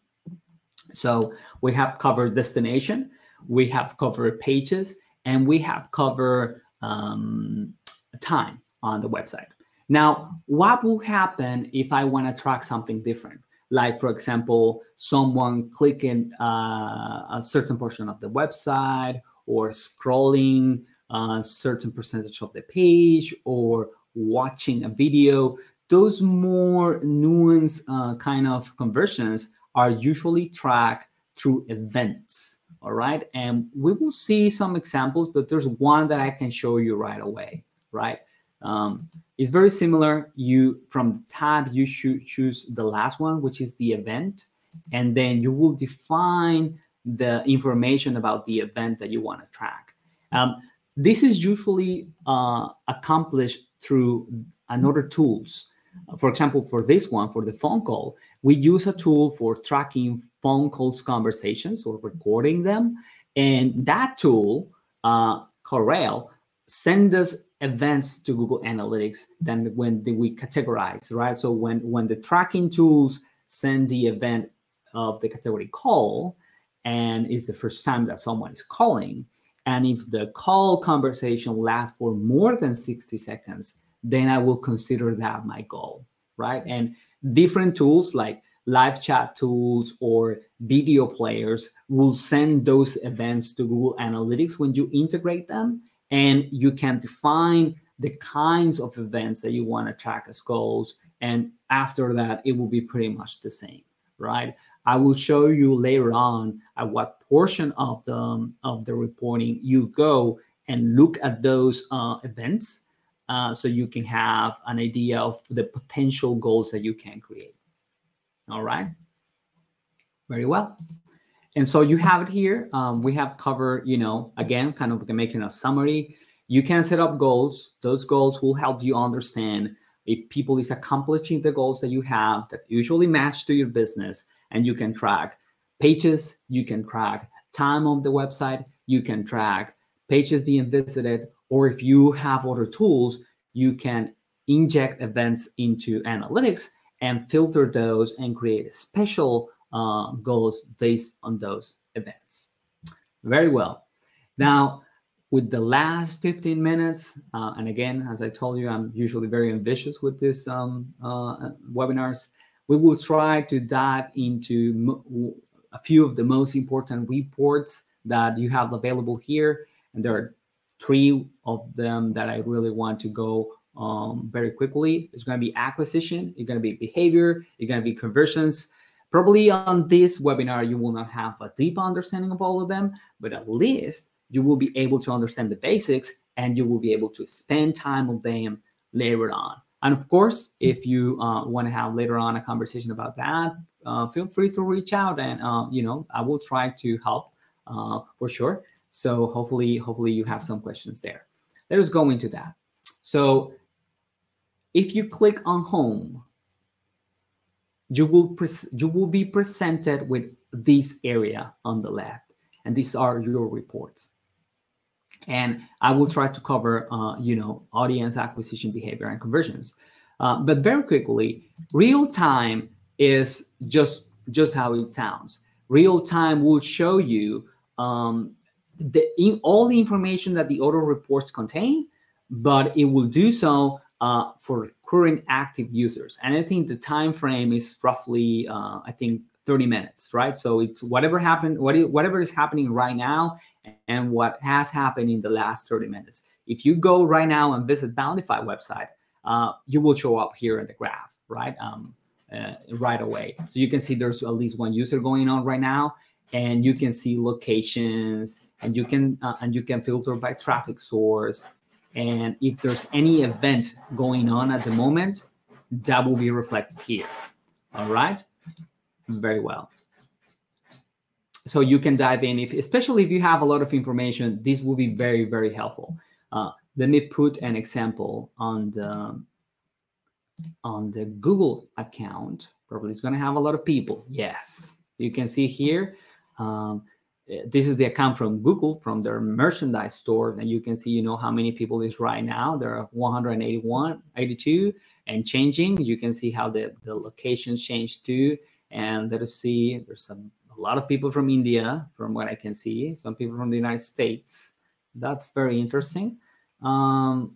So we have covered destination, we have covered pages, and we have covered time on the website. Now, what will happen if I want to track something different? Like, for example, someone clicking a certain portion of the website, or scrolling a certain percentage of the page, or watching a video. Those more nuanced kind of conversions are usually tracked through events, all right? And we will see some examples, but there's one that I can show you right away, right? It's very similar. From the tab, you should choose the last one, which is the event, and then you will define the information about the event that you want to track. This is usually accomplished through another tools. For example, for this one, for the phone call, we use a tool for tracking phone calls conversations or recording them. And that tool, Corel, sends us events to Google Analytics than when we categorize, right? So when the tracking tools send the event of the category call, and it's the first time that someone is calling, and if the call conversation lasts for more than 60 seconds, then I will consider that my goal, right? And different tools like live chat tools or video players will send those events to Google Analytics when you integrate them, and you can define the kinds of events that you want to track as goals. And after that, it will be pretty much the same, right? I will show you later on at what portion of the reporting you go and look at those events. so you can have an idea of the potential goals that you can create. All right, very well. And so you have it here. We have covered, again, kind of making a summary. You can set up goals. Those goals will help you understand if people is accomplishing the goals that you have that usually match to your business, and you can track pages, you can track time on the website, you can track pages being visited, or if you have other tools, you can inject events into analytics and filter those and create special goals based on those events. Very well. Now, with the last 15 minutes, and again, as I told you, I'm usually very ambitious with these webinars, we will try to dive into a few of the most important reports that you have available here. And there are 3 of them that I really want to go very quickly. It's going to be acquisition, it's going to be behavior, it's going to be conversions. Probably on this webinar, you will not have a deep understanding of all of them, but at least you will be able to understand the basics, and you will be able to spend time with them later on. And of course, if you want to have later on a conversation about that, feel free to reach out, and I will try to help for sure. So hopefully you have some questions there. Let us go into that. So if you click on home, you will be presented with this area on the left, and these are your reports. And I will try to cover, audience acquisition, behavior, and conversions. But very quickly, real time is just how it sounds. Real time will show you all the information that the auto reports contain, but it will do so for current active users. And I think the time frame is roughly, 30 minutes, right? So it's whatever happened, whatever is happening right now, and what has happened in the last 30 minutes. If you go right now and visit Boundify website, you will show up here in the graph, right? Right away. So you can see there's at least 1 user going on right now, and you can see locations, and you can filter by traffic source. And if there's any event going on at the moment, that will be reflected here. All right, very well. So you can dive in, especially if you have a lot of information. This will be very, very helpful. Let me put an example on the Google account. Probably it's going to have a lot of people. Yes, you can see here. This is the account from Google, from their merchandise store, and you can see, how many people is right now. There are 182 and changing. You can see how the locations changed too. And let us see, there's a lot of people from India, from what I can see. Some people from the United States. That's very interesting. And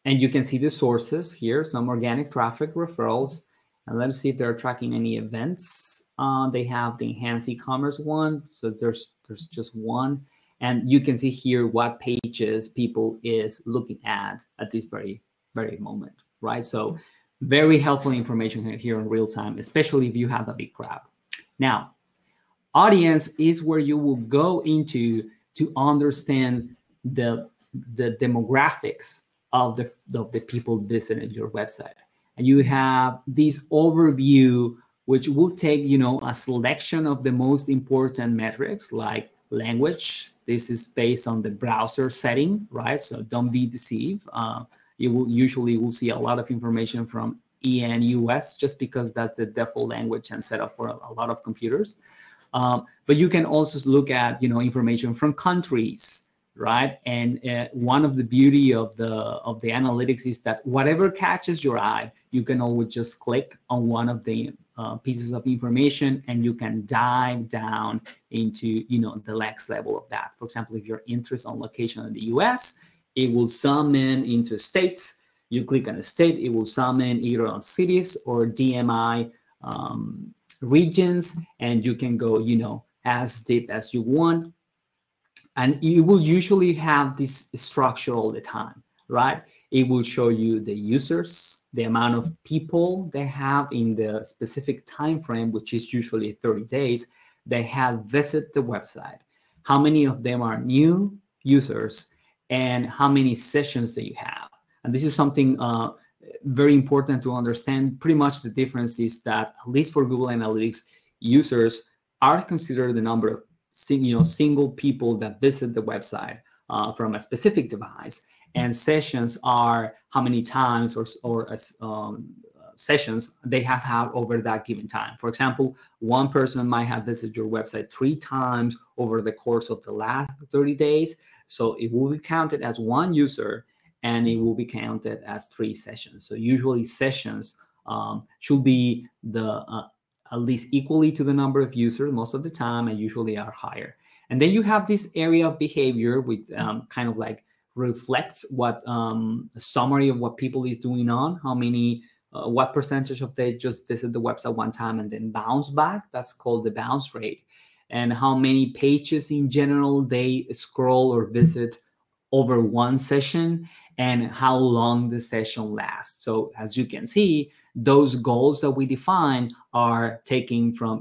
you can see the sources here, some organic traffic referrals. And let's see if they're tracking any events. They have the enhanced e-commerce one. So there's just one. And you can see here what pages people is looking at this very, very moment, right? So very helpful information here in real time, especially if you have a big crowd. Now, audience is where you will go into to understand the demographics of the people visiting your website. And you have this overview, which will take, a selection of the most important metrics like language. This is based on the browser setting, right? So don't be deceived. You will see a lot of information from EN US just because that's the default language and set up for a lot of computers. But you can also look at, information from countries, right? And one of the beauty of the analytics is that whatever catches your eye, you can always just click on one of the pieces of information, and you can dive down into, the next level of that. For example, if you're interested on location in the US, it will sum in into states. You click on a state, it will sum in either on cities or DMI regions, and you can go, as deep as you want. And you will usually have this structure all the time, right? It will show you the users, the amount of people they have in the specific time frame, which is usually 30 days, they have visited the website. How many of them are new users, and how many sessions that you have. And this is something very important to understand. Pretty much the difference is that, at least for Google Analytics, users are considered the number of single people that visit the website from a specific device, and sessions are how many times or sessions they have had over that given time. For example, one person might have visited your website 3 times over the course of the last 30 days. So it will be counted as one user, and it will be counted as 3 sessions. So usually sessions should be at least equally to the number of users most of the time, and usually are higher. And then you have this area of behavior, which kind of like reflects what a summary of what people is doing on, how many, what percentage of they just visit the website one time and then bounce back. That's called the bounce rate. And how many pages in general they scroll or visit over one session, and how long the session lasts. So as you can see, those goals that we define are taken from,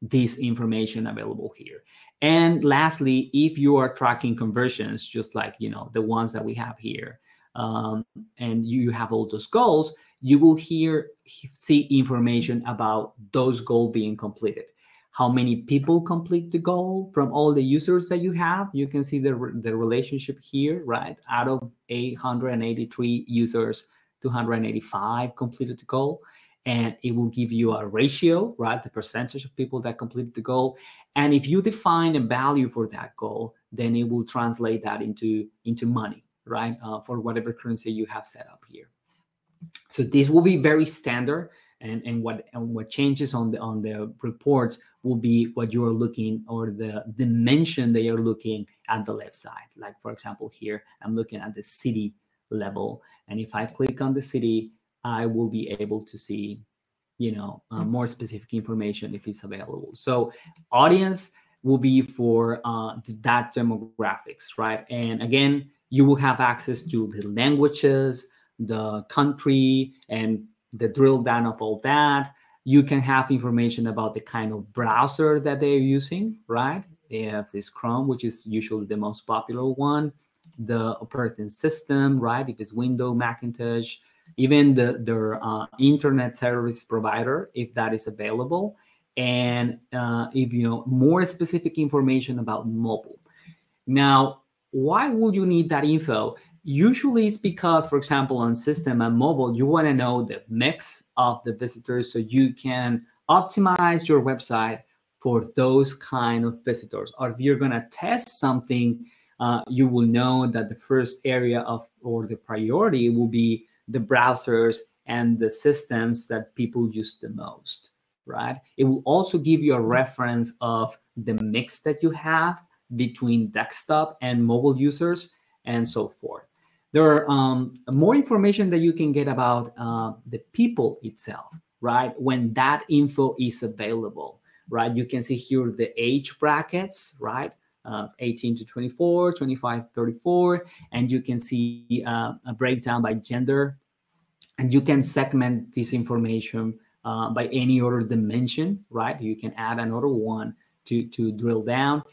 this information available here. And lastly, if you are tracking conversions, just like, the ones that we have here, and you have all those goals, you will see information about those goals being completed. How many people complete the goal from all the users that you have. You can see the relationship here, right? Out of 883 users, 285 completed the goal. And it will give you a ratio, right? The percentage of people that completed the goal. And if you define a value for that goal, then it will translate that into money, right? For whatever currency you have set up here. So this will be very standard. And what changes on the reports will be what you are looking, or the dimension that you're looking at the left side. Like, for example, here I'm looking at the city level, and if I click on the city, I will be able to see, more specific information if it's available. So audience will be for that demographics, right? And again, you will have access to the languages, the country, and the drill down of all that. You can have information about the kind of browser that they're using, right? They have this Chrome, which is usually the most popular one, the operating system, right? If it's Windows, Macintosh, even their internet service provider, if that is available. And if more specific information about mobile. Now, why would you need that info? Usually it's because, for example, on system and mobile, you want to know the mix of the visitors so you can optimize your website for those kind of visitors. Or if you're going to test something, you will know that the first area or the priority will be the browsers and the systems that people use the most, right? It will also give you a reference of the mix that you have between desktop and mobile users and so forth. There are more information that you can get about the people itself, right? When that info is available, right? You can see here the age brackets, right? 18 to 24, 25, 34, and you can see a breakdown by gender, and you can segment this information by any other dimension, right? You can add another one to drill down.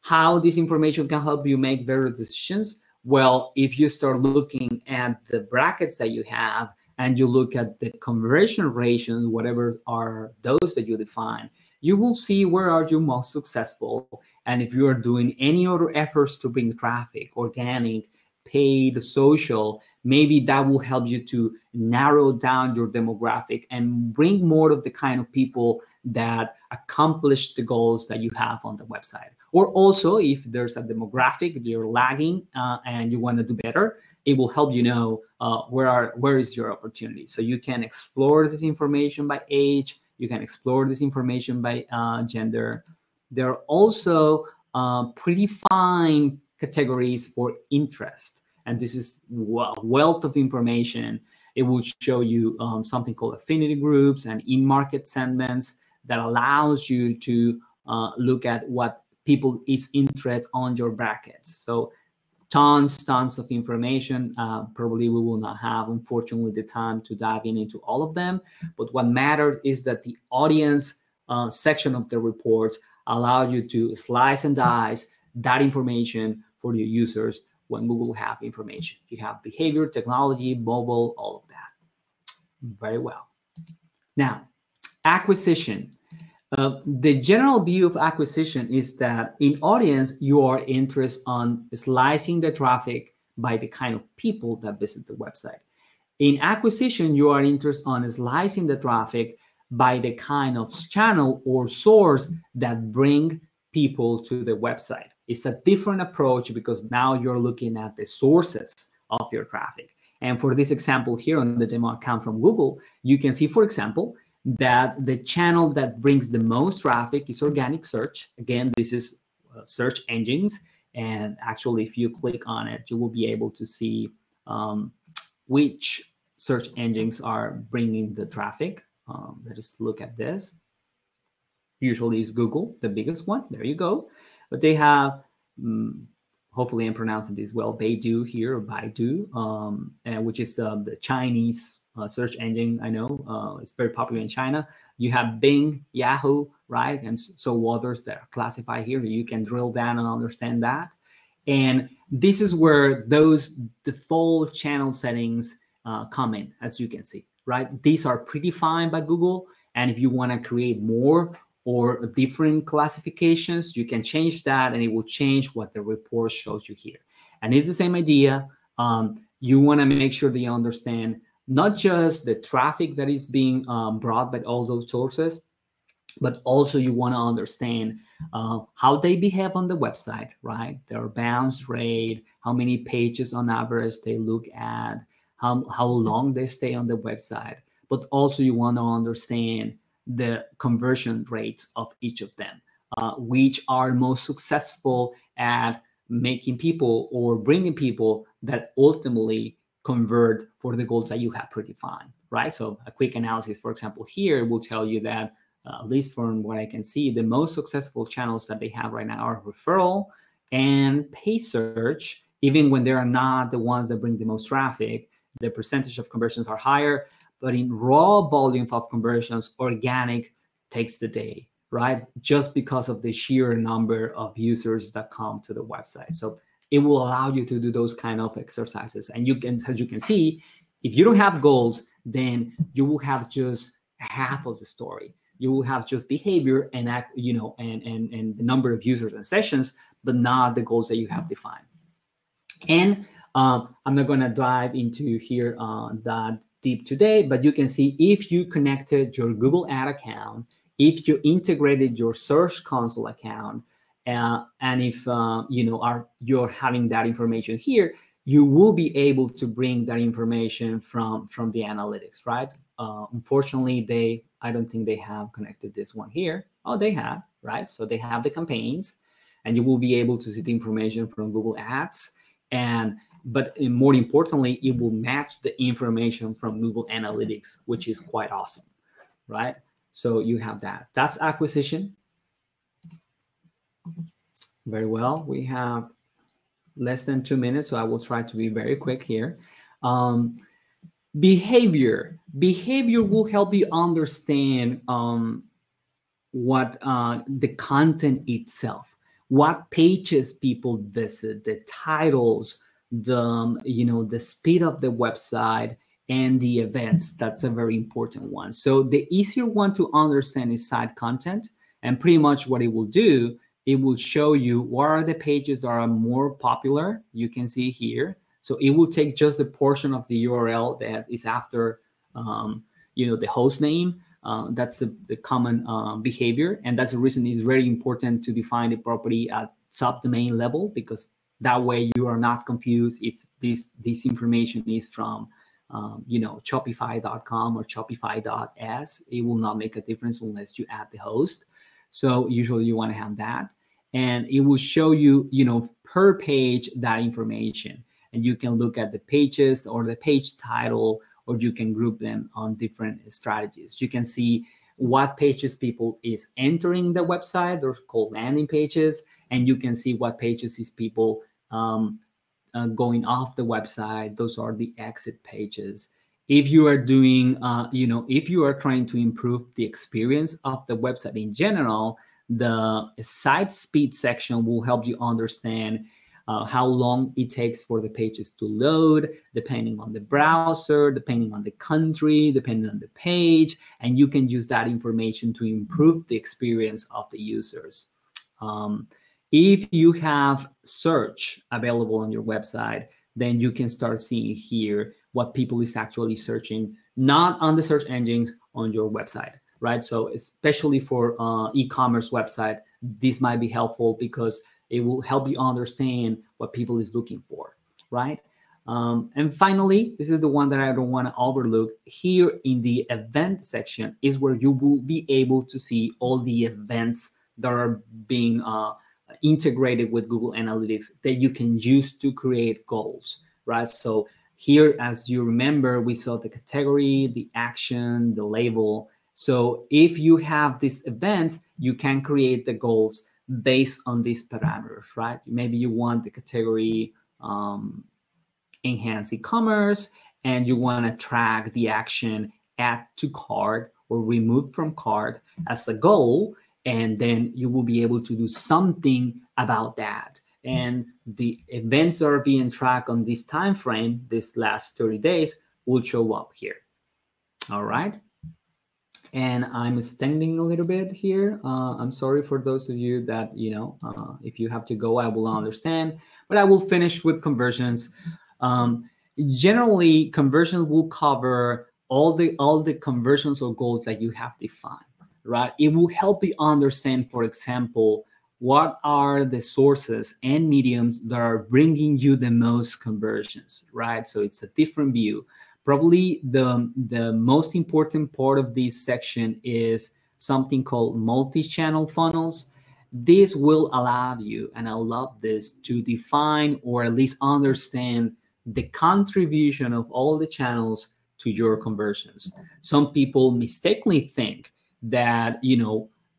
How this information can help you make better decisions? Well, if you start looking at the brackets that you have, and you look at the conversion ratios, whatever are those that you define, you will see where are you most successful. And if you are doing any other efforts to bring traffic, organic, paid, social, maybe that will help you to narrow down your demographic and bring more of the kind of people that accomplish the goals that you have on the website. Or also, if there's a demographic you're lagging and you want to do better, it will help you know where is your opportunity. So you can explore this information by age. You can explore this information by gender. There are also pretty fine categories for interest. And this is a wealth of information. It will show you something called affinity groups and in-market segments that allows you to look at what people is interested on your brackets. So tons of information. Probably we will not have, unfortunately, the time to dive into all of them. But what matters is that the audience section of the report allows you to slice and dice that information for your users when Google have information. You have behavior, technology, mobile, all of that. Very well. Now, acquisition. The general view of acquisition is that in audience, you are interested on slicing the traffic by the kind of people that visit the website. In acquisition, you are interested on slicing the traffic by the kind of channel or source that bring people to the website. It's a different approach because now you're looking at the sources of your traffic. And for this example here on the demo account from Google, you can see, for example, that the channel that brings the most traffic is organic search. Again, this is search engines. And actually, if you click on it, you will be able to see which search engines are bringing the traffic. Let us look at this. Usually it's Google, the biggest one. There you go. But they have, hopefully I'm pronouncing this well, Baidu here, or Baidu, which is the Chinese search engine. I know it's very popular in China. You have Bing, Yahoo, right? And so others that are classified here. You can drill down and understand that. And this is where those default channel settings come in, as you can see, right? These are predefined by Google. And if you want to create more or different classifications, you can change that and it will change what the report shows you here. And it's the same idea. You want to make sure that you understand not just the traffic that is being brought by all those sources, but also you want to understand how they behave on the website, right? Their bounce rate, how many pages on average they look at, how long they stay on the website. But also you want to understand the conversion rates of each of them, which are most successful at making people or bringing people that ultimately convert for the goals that you have predefined, right? So a quick analysis, for example, here will tell you that, at least from what I can see, the most successful channels that they have right now are referral and paid search. Even when they are not the ones that bring the most traffic, the percentage of conversions are higher. But in raw volume of conversions, organic takes the day, right? Just because of the sheer number of users that come to the website. So it will allow you to do those kind of exercises. And you can, as you can see, if you don't have goals, then you will have just half of the story. You will have just behavior and and the number of users and sessions, but not the goals that you have defined. And I'm not going to dive into here that deep today, but you can see if you connected your Google Ad account, if you integrated your Search Console account, and if you're having that information here, you will be able to bring that information from the analytics, right? Unfortunately, I don't think they have connected this one here. Oh, they have, right? So they have the campaigns, and you will be able to see the information from Google Ads. But more importantly, it will match the information from Google Analytics, which is quite awesome, right? So you have that. That's acquisition. Very well. We have less than 2 minutes, so I will try to be very quick here. Behavior will help you understand what the content itself, what pages people visit, the titles, the speed of the website, and the events. That's a very important one. So the easier one to understand is site content, and pretty much what it will do, it will show you what are the pages that are more popular. You can see here. So it will take just the portion of the URL that is after, the host name. That's the common behavior. And that's the reason it's very important to define the property at subdomain level, because that way you are not confused if this information is from, Shopify.com or Shopify.s. It will not make a difference unless you add the host. So usually you want to have that. And it will show you, per page that information. And you can look at the pages or the page title, or you can group them on different strategies. You can see what pages people is entering the website. Those are called landing pages. And you can see what pages is people going off the website. Those are the exit pages. If you are doing, if you are trying to improve the experience of the website in general, the site speed section will help you understand how long it takes for the pages to load, depending on the browser, depending on the country, depending on the page, and you can use that information to improve the experience of the users. If you have search available on your website, then you can start seeing here what people is actually searching, not on the search engines, on your website, right? So especially for e-commerce website, this might be helpful because it will help you understand what people is looking for, right? And finally, this is the one that I don't want to overlook. Here in the event section is where you will be able to see all the events that are being integrated with Google Analytics that you can use to create goals, right? So here, as you remember, we saw the category, the action, the label. So if you have these events, you can create the goals based on these parameters, right? Maybe you want the category enhance e-commerce, and you want to track the action add to cart or remove from cart as a goal, and then you will be able to do something about that. And the events that are being tracked on this time frame, this last 30 days, will show up here. All right. And I'm extending a little bit here. I'm sorry for those of you that, if you have to go, I will understand. But I will finish with conversions. Generally, conversions will cover all the conversions or goals that you have defined, right? It will help you understand, for example, what are the sources and mediums that are bringing you the most conversions, right? So it's a different view. Probably the most important part of this section is something called multi-channel funnels. This will allow you, and I love this, to define or at least understand the contribution of all the channels to your conversions. Some people mistakenly think that,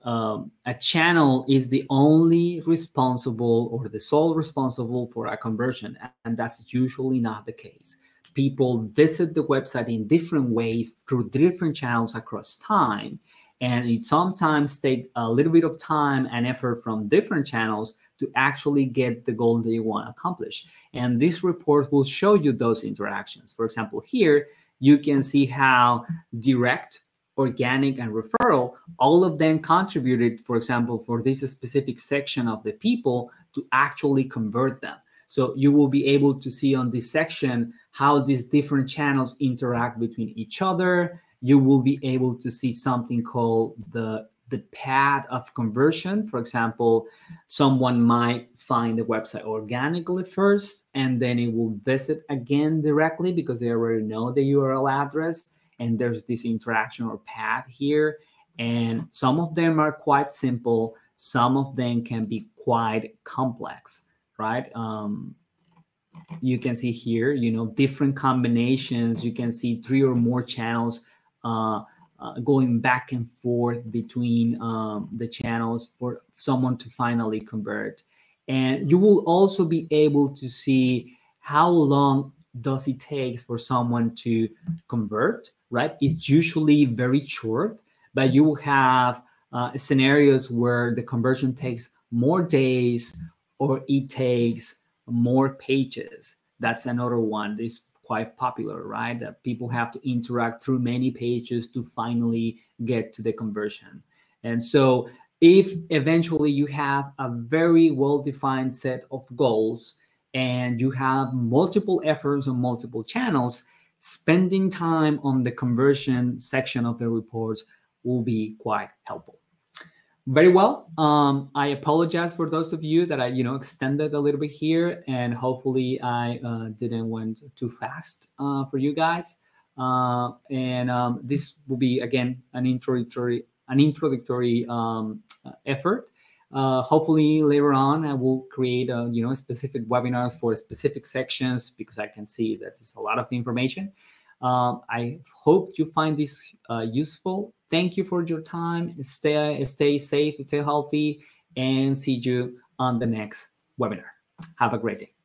a channel is the only responsible or the sole responsible for a conversion, and that's usually not the case. People visit the website in different ways through different channels across time, and it sometimes takes a little bit of time and effort from different channels to actually get the goal that you want to accomplish. And this report will show you those interactions. For example, here you can see how direct, organic, and referral, all of them contributed, for example, for this specific section of the people to actually convert them. So you will be able to see on this section how these different channels interact between each other. You will be able to see something called the path of conversion. For example, someone might find the website organically first, and then it will visit again directly because they already know the URL address. And there's this interaction or path here. And some of them are quite simple. Some of them can be quite complex, right? You can see here, different combinations. You can see 3 or more channels going back and forth between the channels for someone to finally convert. And you will also be able to see how long does it take for someone to convert, right? It's usually very short, but you will have scenarios where the conversion takes more days or it takes more pages. That's another one that's quite popular, right? That people have to interact through many pages to finally get to the conversion. And so if eventually you have a very well-defined set of goals and you have multiple efforts on multiple channels, spending time on the conversion section of the reports will be quite helpful. Very well. I apologize for those of you that I, extended a little bit here, and hopefully I didn't went too fast for you guys. This will be again an introductory effort. Hopefully later on I will create specific webinars for specific sections because I can see that it's a lot of information. I hope you find this useful. Thank you for your time. Stay safe, stay healthy, and see you on the next webinar. Have a great day.